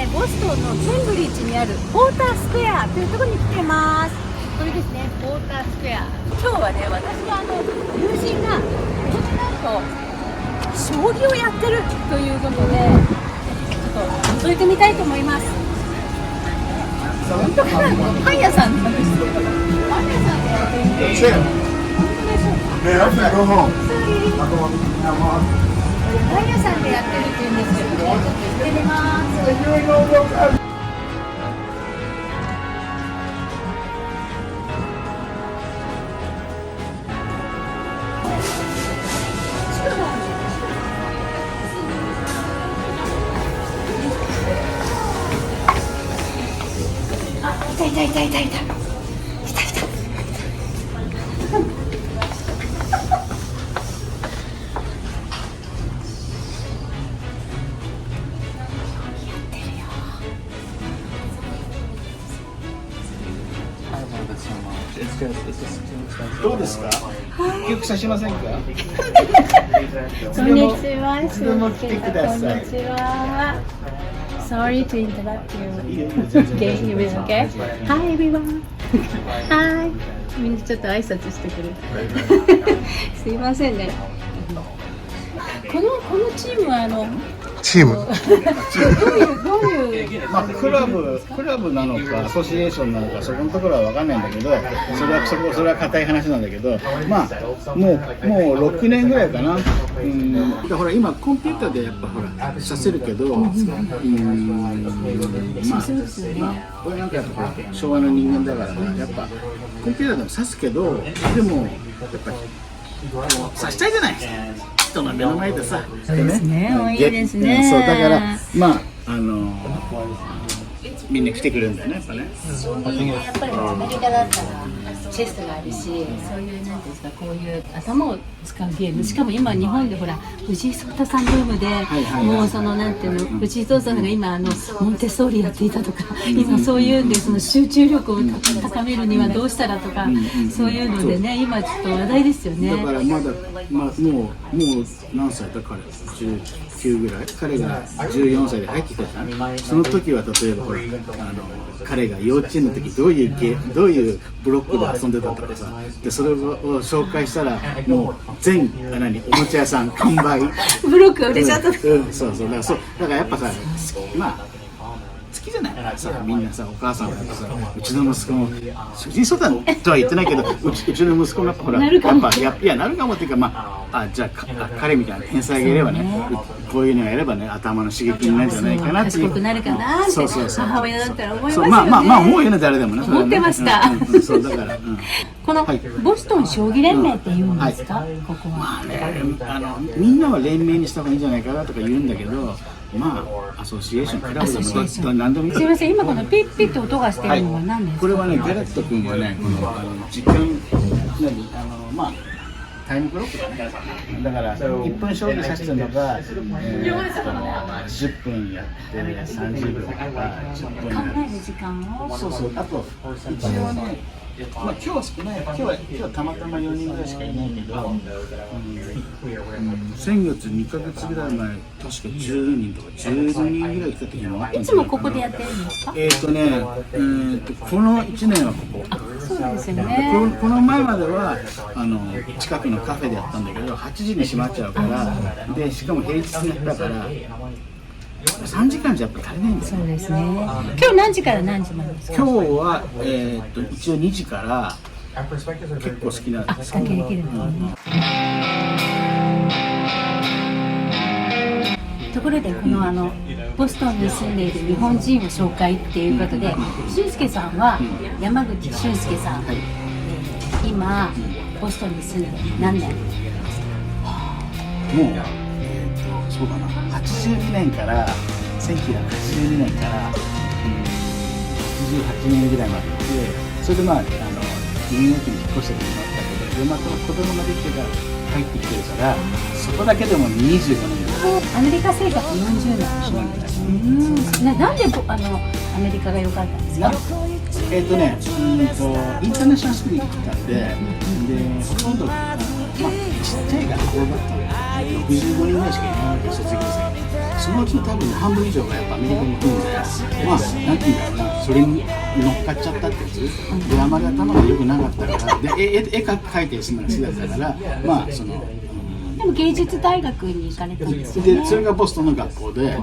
ボストンのケンブリッジにあるポータースクエアというところに来てます。これですね、ポータースクエア。今日はね、私の友人がここでなんと将棋をやってるということで、ちょっと覗いてみたいと思います。本当かな、パン屋さんなんですけど、パン屋さんでやってるんで、本当でしょうか。パン屋さんでやってるっていうんですけどね、ちょっと行ってみます。いたいたいたいたいたいた。どうですか？よくさしませんか？こんにちは。いつでも来てください。こんにちは。Sorry to interrupt you. Okay, everything okay? Hi everyone. Hi. みんなちょっと挨拶してくれる。すいませんね。このチームはチームどういうまあクラブなのかアソシエーションなのかそこのところは分かんないんだけど、それは固い話なんだけど、まあもう6年ぐらいかな。ほら今コンピューターでやっぱほらさせるけど、まあ俺なんかやっぱ昭和の人間だからやっぱコンピューターでも指すけど、でもやっぱり指したいじゃない。人の目の前でさ、そうですね、いいですね。そうだからまあみんな来てくれるんだよね、やっぱね。将棋はやっぱりアメリカだったらチェスがあるし、そういうなんていうんですか、こういう頭を使うゲーム。しかも今日本でほら藤井聡太さんブームで、もうそのなんていうの、藤井聡太さんが今モンテッソーリやっていたとか、今そういうんでその集中力を高めるにはどうしたらとか、そういうのでね、今ちょっと話題ですよね。だからもう何歳だ彼19ぐらい、彼が14歳で入ってきたじゃん。その時は例えばほら彼が幼稚園の時どういうブロックで遊んでたとかさ、でそれを紹介したらもう全おもちゃ屋さん完売。ブロックが売れちゃった。そうだからやっぱさ、まあ好きじゃないさ、みんなさ、お母さんがさ、うちの息子も藤井聡太とは言ってないけど、うちの息子がほらやっぱなるかもっていうか、まあじゃあ彼みたいな天才がいればね、こういうのをやればね、頭の刺激になるんじゃないかなっていう。賢くなるかなって。母親だったら思いますよね。まあ思うよね、誰でもね。思ってました。そうだから。このボストン将棋連盟って言うんですか？ここは。まあね、みんなは連盟にした方がいいんじゃないかなとか言うんだけど、まあアソシエーションクラブでも何でもいい。すみません、今このピッピッと音がしてるのは何ですか？これはね、ギャレット君はね、時間まあタイムブロックだね。だから1分将棋指してるのが10分やって30秒とか10分やって。考える時間を。そう。あと一応ね。まあ今日は少ない。今日はたまたま4人ぐらいしかいないけど、先月2ヶ月ぐらい前、確か10人とか12人ぐらい来た時もあったんだけど。いつもここでやってるんですか？この1年はここ。そうですよね。この前までは近くのカフェでやったんだけど、8時に閉まっちゃうから、でしかも平日だから3時間じゃやっぱ足りないんですよ。そうですね。今日何時から何時までですか？今日は一応2時から結構好きなんですけど。できるんですね。ところでこのボストンに住んでいる日本人を紹介っていうことで、俊介さんは山口俊介さん、今ボストンに住んで何年？もうそうだな、82年から1982年から88年ぐらいまでいて、それでニューヨークに引っ越してきましたけど、でまた子供ができてから入ってきてるから、そこだけでも25年。アメリカ生活40年。なんでアメリカが良かったんですか？インターナショナルスクールに行ったんで、ほとんどちっちゃい学校だったので65人ぐらいしかいないわけ、卒業生が。そのうちの多分半分以上がやっぱアメリカに行くんで、まあなんていうんだろうな、それに乗っかっちゃったってやつで、あまり頭が良くなかったからで、絵描いたりするのが好きだったから、まあその。でも芸術大学に行かれたんですよね。でそれがボストンの学校で、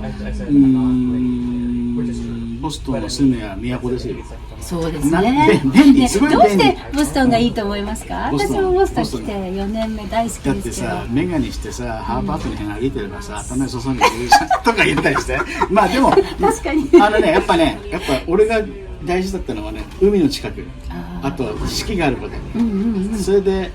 ボストンの住めは都ですよ。そうですね。便利、すごい便利。どうしてボストンがいいと思いますか？私もボストン来て4年目大好きですけど。だってさ、メガネしてさ、ハーバードの辺歩いてればさ、頭に注んでくれるじゃんとか言ったりして。まあでも確かにやっぱ俺が大事だったのはね、海の近く、あと四季があること。それで。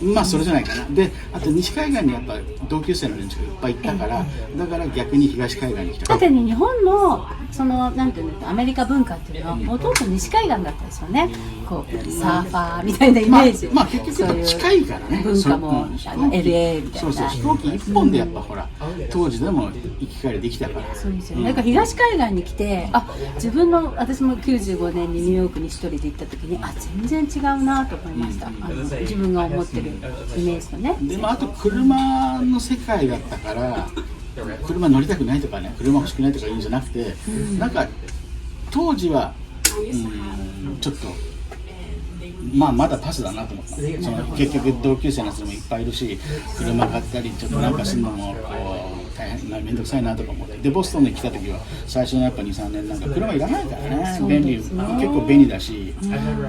まあそれじゃないかな。で、あと西海岸にやっぱ同級生の連中がいっぱい行ったから、だから逆に東海岸に来た。だってね、日本のそのなんていうの、アメリカ文化っていうのはほとんど西海岸だったですよね。こうサーファーみたいなイメージ。まあ結局近いからね。文化もLA みたいな。そうそう、飛行機一本でやっぱほら当時でも行き帰りできたから。そうですよね。だから東海岸に来て、私も95年にニューヨークに一人で行った時に、全然違うなと思いました。自分が思ってるイメージとね。でもあと車の世界だったから、車乗りたくないとかね、車欲しくないとか言うんじゃなくて、なんか当時はちょっとまだパスだなと思った。その結局同級生のやつもいっぱいいるし、車買ったりちょっとなんかするのもこう大変な、面倒くさいなとか思って。でボストンに来た時は最初のやっぱ 2,3 年なんか車いらないからね。便利、結構便利だし、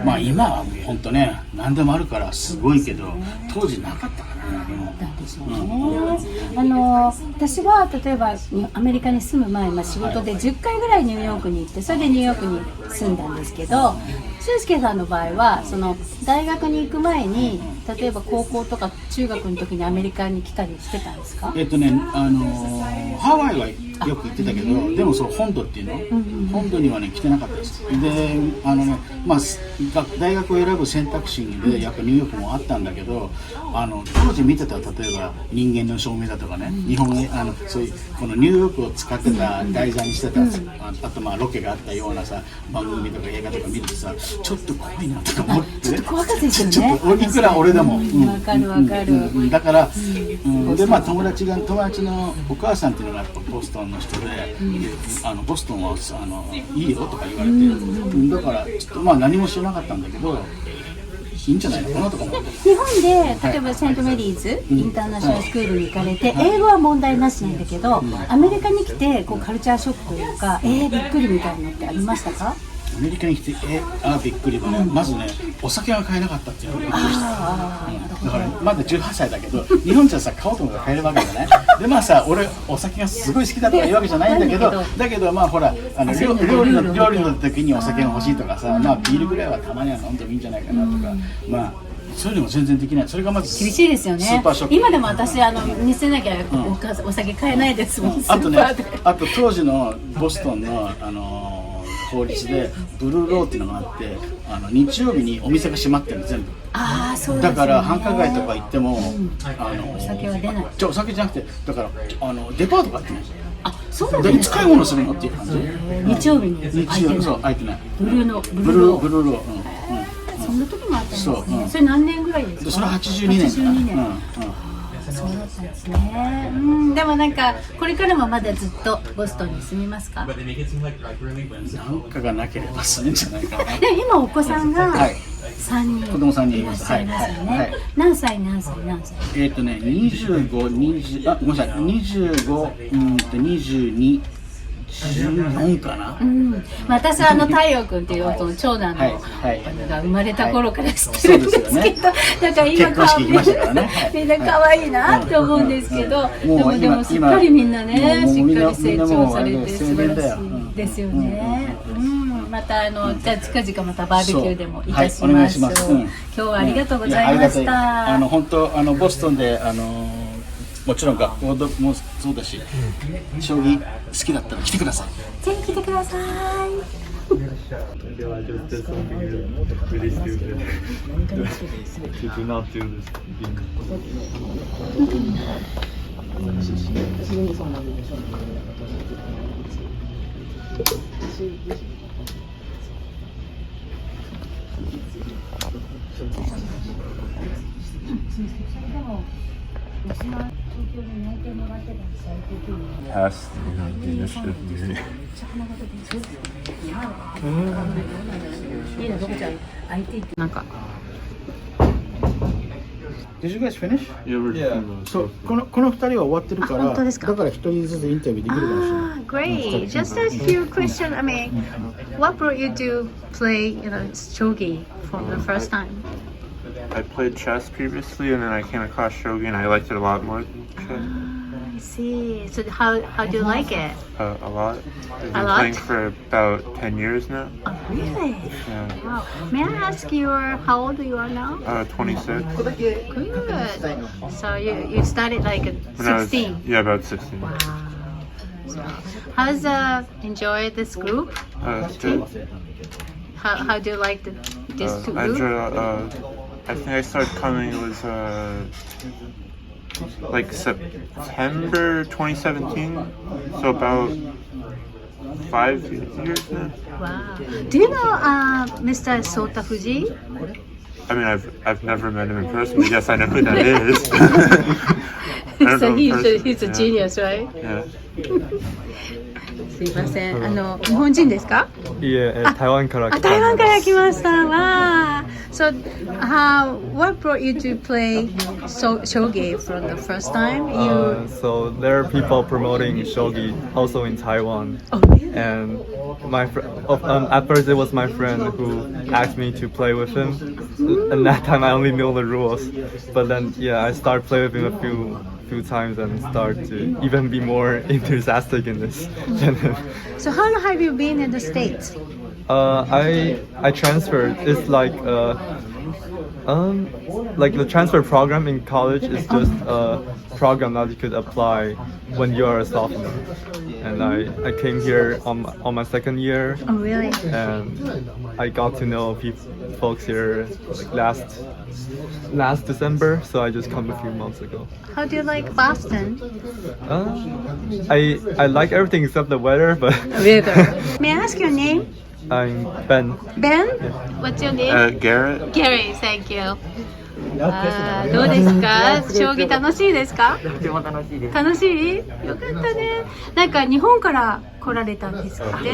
まあ今は本当ね何でもあるからすごいけど、当時なかったからね。私は例えばアメリカに住む前、仕事で10回ぐらいニューヨークに行って、それでニューヨークに住んだんですけど、俊介さんの場合はその大学に行く前に、例えば高校とか中学の時にアメリカに来たりしてたんですか？ハワイはよく行ってたけど、でもそう本土っていうの、本土にはね来てなかったです。で大学を選ぶ選択肢でやっぱニューヨークもあったんだけど、当時見てた例えば人間の証明だとかね、日本そういうこのニューヨークを使ってた題材にしてた、あとロケがあったようなさ番組とか映画とか見るとさ、ちょっと怖いなとか思って、ちょっと怖かったですよね。ちょっといくら俺でもわかる。だからで友達のお母さんっていうのがやっぱボストンの人で、ボストンはいいよとか言われて、だからちょっと何も知らなかったんだけど、いいんじゃないのかなとか思って。日本で例えばセントメリーズインターナショナルスクールに行かれて、英語は問題なしなんだけど、アメリカに来てこうカルチャーショックというか、びっくりみたいなのってありましたか？アメリカに来てびっくりはね、まずねお酒が買えなかったっていうのがびっくりした。だからまだ18歳だけど、日本じゃさ買おうと思ったら買えるわけじゃない。で俺お酒がすごい好きだとかいうわけじゃないんだけど、ほら料理の時にお酒が欲しいとかさ、ビールぐらいはたまには飲んでもいいんじゃないかなとか、そういうのも全然できない。それがまず厳しいですよね。スーパーショック。今でも私見せなきゃお酒買えないですもん。あと当時のボストンの法律でブルーローっていうのがあって、日曜日にお店が閉まってるの全部。そうですね。だから繁華街とか行っても、お酒は出ない。お酒じゃなくて、だからデパートが開いてない。そうなんですか。いつ買い物するのっていう感じ。日曜日に開いてない。ブルーロー。そんな時もあったんですね。それ何年ぐらいですか？それ82年かな。そうだったんですね。でもなんかこれからもまだずっとボストンに住みますか？なんかがなければ住むんじゃないかな。今お子さんが3人、子供3人います。いますよね。何歳25、ごめんなさい、25、22、14かな。私は太陽君っていう長男のが生まれた頃から知ってるんですけど、だから今みんな可愛いなって思うんですけど、でもすっかりみんなね、しっかり成長されて素晴らしいですよね。またじゃあ近々またバーベキューでもいたします。今日はありがとうございました。本当ボストンでもちろん学校もそうだし、将棋好きだったら来てください。ぜひ来てください。私が東京で内定もらってたんですよ。Past, the initiative. いいのどこちゃん IT ってなんか。Did you guys finish? Yeah. そうこの2人は終わってるから、本当ですか？だから1人ずつインタビューできるかもしれない。Great. Just a few questions. I mean, what brought you to play, shogi for the first time? I played chess previously, and then I came across shogi, and I liked it a lot more than chess. I see. So how do you like it? A lot. I've been lot? playing for about 10 years now. Oh, really? Yeah. Wow. May I ask you how old you are now? 26. Good. So you started like at When I was, 16. yeah, about 16. Wow. So how's enjoy this group? It's good. How do you like this two I group? enjoy. I think I started coming. It was like September 2017. So about 5 years now. Wow. Do you know Mr. Sota Fuji? I mean, I've never met him in person, but yes, I know who that is. I don't So know in person. he's a Yeah. genius, right? Yeah. すいません。日本人ですか？いえ、台湾から来たんです。台湾から来ました。わあ。So, what brought you to play shogi for the first time? So there are people promoting shogi also in Taiwan, Oh, really? and at first it was my friend who asked me to play with him, and that time I only know the rules. But then, yeah, I started playing with him a few times and start to even be more enthusiastic in this. So how long have you been in the States? I transferred. It's like the transfer program in college is just a program that you could apply when you are a sophomore. And I came here on my second year. Oh, really? And I got to know folks here like last December, so I just come a few months ago. How do you like Boston? I like everything except the weather, but Weather. May I ask your name? I'm Ben. Ben? What's your name? Garrett. Gary, thank you. どうですか？将棋楽しいですか？とても楽しいです。楽しい？よかったね。なんか日本から来られたんですかね。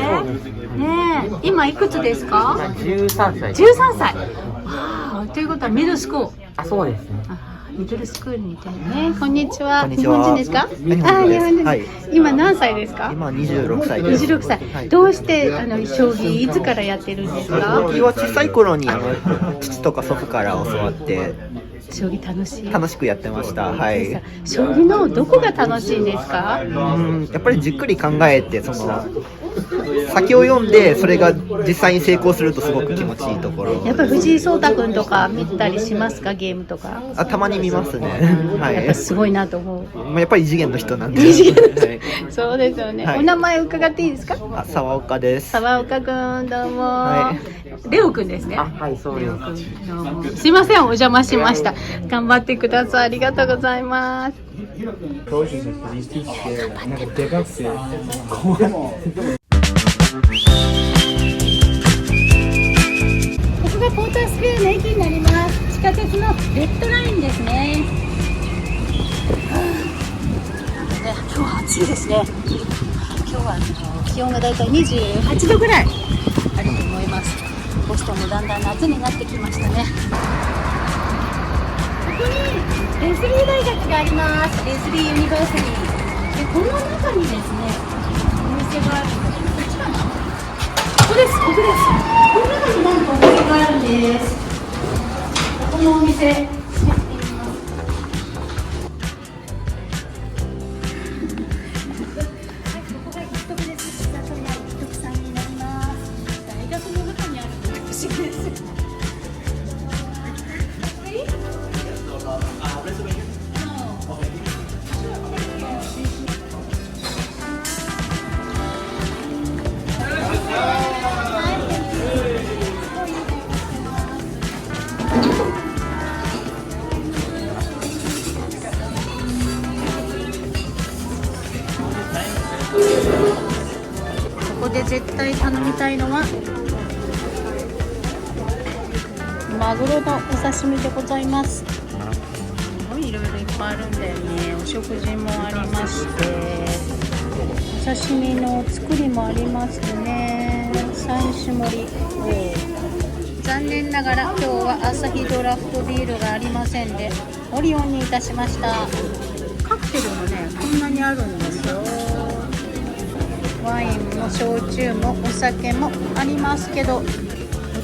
ねえ、今いくつですか13歳。？13歳。わあ、ということはミドルスクール。あ、そうですね。ミドルスクールにいてるね。こんにちは。こんにちは日本人ですか？日本人です。日本人。はい。今何歳ですか？今26歳です。 26歳。はいどうして将棋いつからやってるんですか？将棋は小さい頃に父とか祖父から教わって将棋楽しい？楽しくやってました。はい。将棋のどこが楽しいんですか？やっぱりじっくり考えて先を読んでそれが実際に成功するとすごく気持ちいいところ。やっぱり藤井聡太君とか見たりしますか？ゲームとか。たまに見ますね。はやっぱすごいなと思う。やっぱり異次元の人なんで。異次元の人はいそうですよね。はいお名前伺っていいですか？沢岡です。沢岡君どうも。はレオ君ですね。はい、そうです。どうもすいませんお邪魔しました。頑張ってください。ありがとうございます。ここがポータースクエアの駅になります。地下鉄のレッドラインですね。今日は暑いですね。今日は気温がだいたい28度ぐらいあると思います。ボストンもだんだん夏になってきましたね。ここにレスリー大学があります。レスリーユニバーシティで、この中にですねお店があるんです。こっちかな？ここです。この中になんかお店があるんです。ここのお店入ってみます。はい、ここが一徳です。千里屋一徳さんになります。大学の中にあるのが不思議です。ここで絶対頼みたいのはマグロのお刺身でございます。すごいいろいろいっぱいぱいあるんだよね。お食事もありまして、お刺身の作りもありますね。3種盛り。残念ながら今日はアサヒドラフトビールがありませんで、オリオンにいたしました。カクテルもね、こんなにあるんですよ。ワインも焼酎もお酒もありますけど、お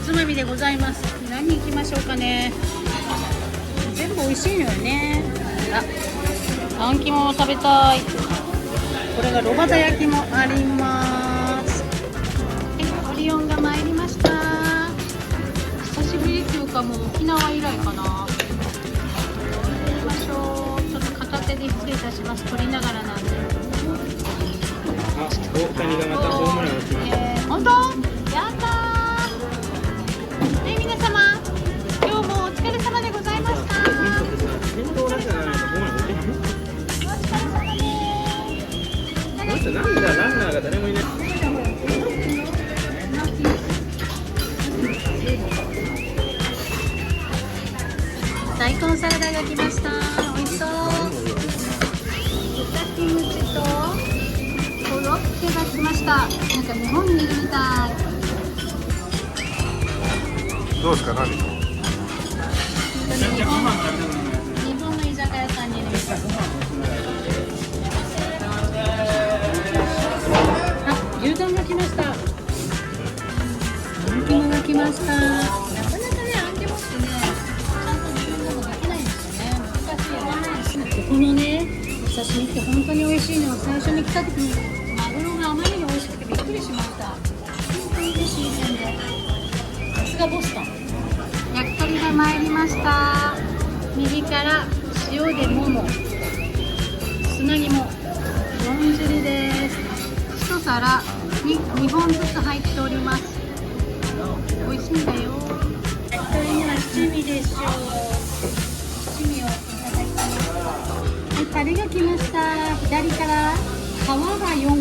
つまみでございます。何行きましょうかね。全部美味しいのよね。あん肝も食べたい。これが炉端焼きもあります。オリオンが参りました。久しぶりっていうかもう沖縄以来かな。行きましょう。ちょっと片手で失礼いたします。撮りながらなんで。大谷がまたホームランを打ちました。本当？やったー。皆様、今日もお疲れ様でございました。先頭ランナーがホームラン打てない。お疲れ様です。なんだランナーが誰もいない。大根サラダが来ました。美味しそう。豚キムチとコロッケが来ました。なんか日本にいるみたい。どうですか、何？日本の居酒屋さんにいるみたい。牛丼が来ました。あん肝が来ました。なかなかね、あん肝ってね、ちゃんと自分でもできないんですよね。難しいよね。ここのね、お刺身って本当に美味しいの。最初に来た時にマグロがあまりに美味しくてびっくりしました。本当に新鮮で。さすがボストン。焼き鳥が参りました。右から塩でもも、砂肝、豚汁です。一皿に2本ずつ入っております。美味しいんだよ。焼き鳥には七味でしょう。七味をいただきます。はい、タレが来ました。左から皮が4本、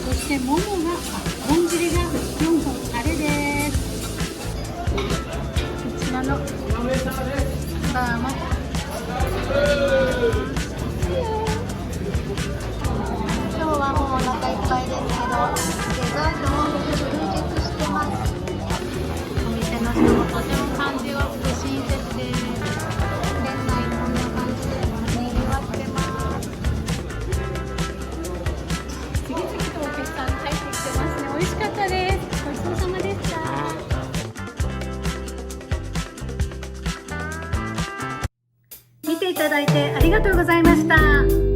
そしてももが豚汁が4本、タレです。こちらのバーも今日はもうお腹いっぱいですけど、デザートも充実してます。お店の人もとても感じが良くて親切です。店内こんな感じでにぎわってます。次々とお客さん入ってきてますね。美味しかったです。ごちそうさまでした。見ていただいてありがとうございました。